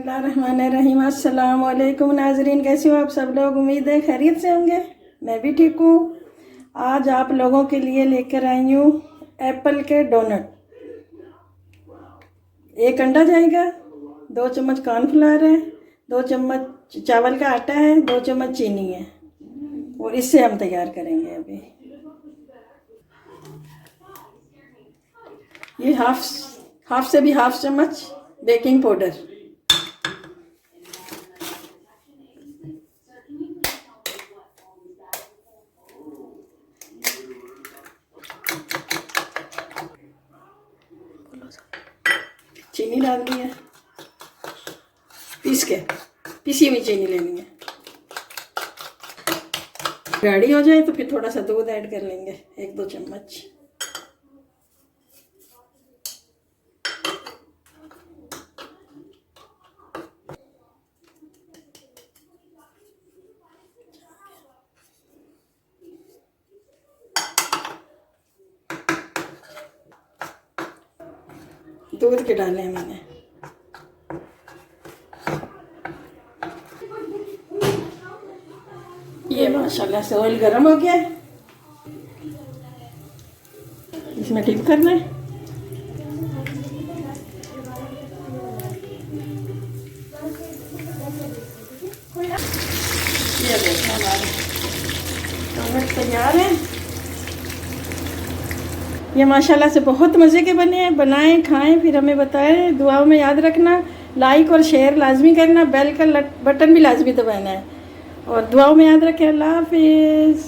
बिस्मिल्लाहिर्रहमानिर्रहीम। अस्सलाम वालेकुम नाजरीन, कैसे हो आप सब लोग? उम्मीद है खैरियत से होंगे। मैं भी ठीक हूँ। आज आप लोगों के लिए लेकर आई हूँ एप्पल के डोनट। 1 अंडा जाएगा, 2 चम्मच कॉर्नफ्लावर है, 2 चम्मच चावल का आटा है, 2 चम्मच चीनी है और इससे हम तैयार करेंगे। अभी ये हाफ से भी हाफ चम्मच बेकिंग पाउडर, चीनी डालनी है, पीसी हुई चीनी लेनी है। गाढ़ी हो जाए तो फिर थोड़ा सा दूध ऐड कर लेंगे, 1-2 चम्मच। दूध के डाले हैं मैंने। ये माशाल्लाह से ऑयल गर्म हो गया है, इसमें डिप करना है। ये देखो हमारे डोनट तैयार है। ये माशाल्लाह से बहुत मज़े के बने हैं। बनाएं, खाएं, फिर हमें बताएं। दुआओं में याद रखना, लाइक और शेयर लाजमी करना, बेल का बटन भी लाजमी दबाना है और दुआओं में याद रखें। अल्लाह हाफिज़।